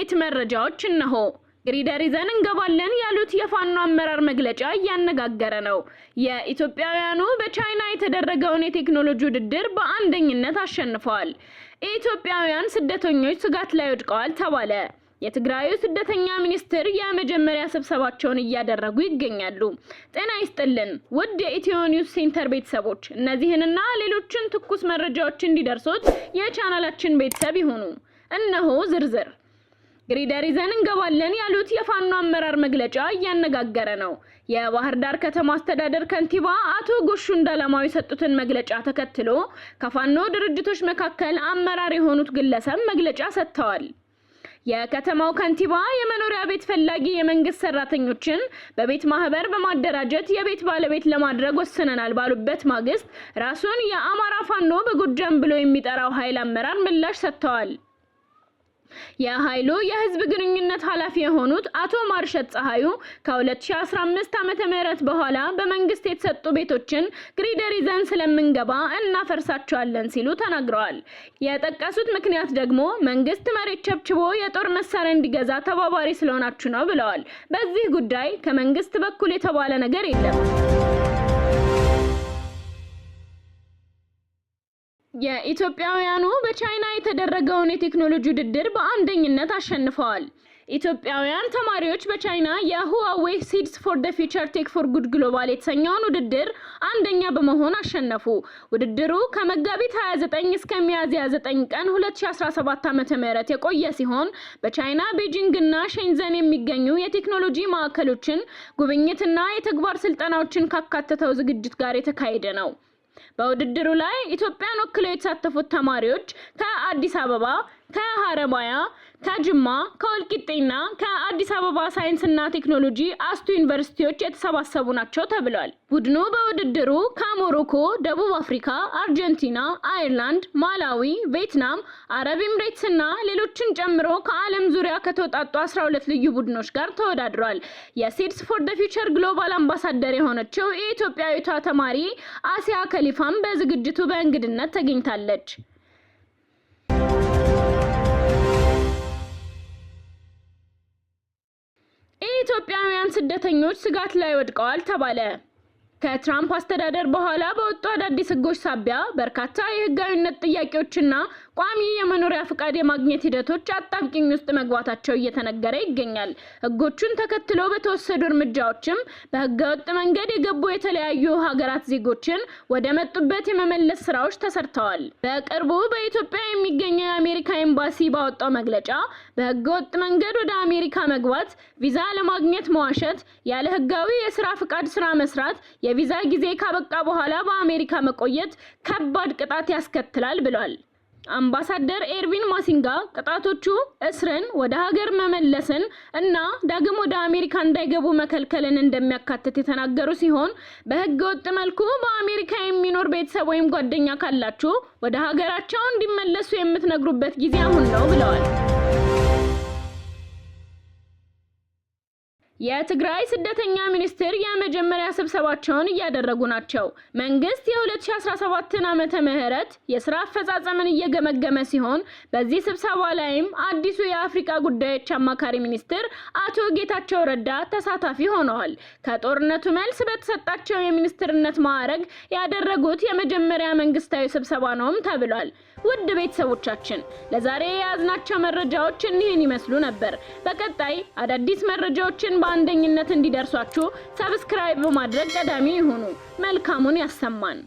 አበይት መረጃዎች እነሆ። ግሪደር ይዘን እንገባለን ያሉት የፋኖ አመራር መግለጫ እያነጋገረ ነው። የኢትዮጵያውያኑ በቻይና የተደረገውን የቴክኖሎጂ ውድድር በአንደኝነት አሸንፈዋል። ኢትዮጵያውያን ስደተኞች ስጋት ላይ ወድቀዋል ተባለ። የትግራዩ ስደተኛ ሚኒስትር የመጀመሪያ ስብሰባቸውን እያደረጉ ይገኛሉ። ጤና ይስጥልን ውድ የኢትዮ ኒውስ ሴንተር ቤተሰቦች፣ እነዚህንና ሌሎችን ትኩስ መረጃዎች እንዲደርሱት የቻናላችን ቤተሰብ ይሁኑ። እነሆ ዝርዝር። ግሪደር ይዘን እንገባለን ያሉት የፋኖ አመራር መግለጫ እያነጋገረ ነው። የባህር ዳር ከተማ አስተዳደር ከንቲባ አቶ ጎሹ እንዳለማው የሰጡትን መግለጫ ተከትሎ ከፋኖ ድርጅቶች መካከል አመራር የሆኑት ግለሰብ መግለጫ ሰጥተዋል። የከተማው ከንቲባ የመኖሪያ ቤት ፈላጊ የመንግስት ሰራተኞችን በቤት ማህበር በማደራጀት የቤት ባለቤት ለማድረግ ወስነናል ባሉበት ማግስት ራሱን የአማራ ፋኖ በጎጃም ብሎ የሚጠራው ኃይል አመራር ምላሽ ሰጥተዋል። የኃይሉ የህዝብ ግንኙነት ኃላፊ የሆኑት አቶ ማርሸት ፀሐዩ ከ2015 ዓመተ ምህረት በኋላ በመንግስት የተሰጡ ቤቶችን ግሪደር ይዘን ስለምንገባ እናፈርሳቸዋለን ሲሉ ተናግረዋል። የጠቀሱት ምክንያት ደግሞ መንግስት መሬት ቸብችቦ የጦር መሳሪያ እንዲገዛ ተባባሪ ስለሆናችሁ ነው ብለዋል። በዚህ ጉዳይ ከመንግስት በኩል የተባለ ነገር የለም። የኢትዮጵያውያኑ በቻይና የተደረገውን የቴክኖሎጂ ውድድር በአንደኝነት አሸንፈዋል። ኢትዮጵያውያን ተማሪዎች በቻይና የሁዋዌይ ሲድስ ፎር ዘ ፊውቸር ቴክ ፎር ጉድ ግሎባል የተሰኘውን ውድድር አንደኛ በመሆን አሸነፉ። ውድድሩ ከመጋቢት 29 እስከ ሚያዝያ 9 ቀን 2017 ዓ.ም የቆየ ሲሆን በቻይና ቤጂንግ እና ሼንዘን የሚገኙ የቴክኖሎጂ ማዕከሎችን ጉብኝትና የተግባር ስልጠናዎችን ካካተተው ዝግጅት ጋር የተካሄደ ነው። በውድድሩ ላይ ኢትዮጵያን ወክለው የተሳተፉት ተማሪዎች ከአዲስ አበባ፣ ከሐረማያ፣ ከጅማ፣ ከወልቂጤና ከአዲስ አበባ ሳይንስና ቴክኖሎጂ አስቱ ዩኒቨርሲቲዎች የተሰባሰቡ ናቸው ተብሏል። ቡድኑ በውድድሩ ከሞሮኮ፣ ደቡብ አፍሪካ፣ አርጀንቲና፣ አየርላንድ፣ ማላዊ፣ ቪየትናም፣ አረብ ኤምሬትስ እና ሌሎችን ጨምሮ ከዓለም ዙሪያ ከተውጣጡ 12 ልዩ ቡድኖች ጋር ተወዳድሯል። የሲድስ ፎር ዘ ፊውቸር ግሎባል አምባሳደር የሆነችው የኢትዮጵያዊቷ ተማሪ አሲያ ከሊፋም በዝግጅቱ በእንግድነት ተገኝታለች። ኢትዮጵያውያን ስደተኞች ስጋት ላይ ወድቀዋል ተባለ። ከትራምፕ አስተዳደር በኋላ በወጡ አዳዲስ ህጎች ሳቢያ በርካታ የህጋዊነት ጥያቄዎችና ቋሚ የመኖሪያ ፍቃድ የማግኘት ሂደቶች አጣብቂኝ ውስጥ መግባታቸው እየተነገረ ይገኛል። ህጎቹን ተከትሎ በተወሰዱ እርምጃዎችም በህገወጥ መንገድ የገቡ የተለያዩ ሀገራት ዜጎችን ወደ መጡበት የመመለስ ስራዎች ተሰርተዋል። በቅርቡ በኢትዮጵያ የሚገኘው የአሜሪካ ኤምባሲ ባወጣው መግለጫ በህገወጥ መንገድ ወደ አሜሪካ መግባት፣ ቪዛ ለማግኘት መዋሸት፣ ያለ ህጋዊ የስራ ፍቃድ ስራ መስራት፣ የቪዛ ጊዜ ካበቃ በኋላ በአሜሪካ መቆየት ከባድ ቅጣት ያስከትላል ብሏል። አምባሳደር ኤርቪን ማሲንጋ ቅጣቶቹ እስርን፣ ወደ ሀገር መመለስን እና ዳግም ወደ አሜሪካ እንዳይገቡ መከልከልን እንደሚያካትት የተናገሩ ሲሆን በህገ ወጥ መልኩ በአሜሪካ የሚኖር ቤተሰብ ወይም ጓደኛ ካላችሁ ወደ ሀገራቸው እንዲመለሱ የምትነግሩበት ጊዜ አሁን ነው ብለዋል። የትግራይ ስደተኛ ሚኒስትር የመጀመሪያ ስብሰባቸውን እያደረጉ ናቸው። መንግስት የ2017 ዓመተ ምህረት የሥራ አፈጻጸምን እየገመገመ ሲሆን በዚህ ስብሰባ ላይም አዲሱ የአፍሪካ ጉዳዮች አማካሪ ሚኒስትር አቶ ጌታቸው ረዳ ተሳታፊ ሆነዋል። ከጦርነቱ መልስ በተሰጣቸው የሚኒስትርነት ማዕረግ ያደረጉት የመጀመሪያ መንግስታዊ ስብሰባ ነውም ተብሏል። ውድ ቤተሰቦቻችን ለዛሬ የያዝናቸው መረጃዎች እኒህን ይመስሉ ነበር። በቀጣይ አዳዲስ መረጃዎችን በአንደኝነት እንዲደርሷችሁ ሰብስክራይብ በማድረግ ቀዳሚ ይሁኑ። መልካሙን ያሰማን።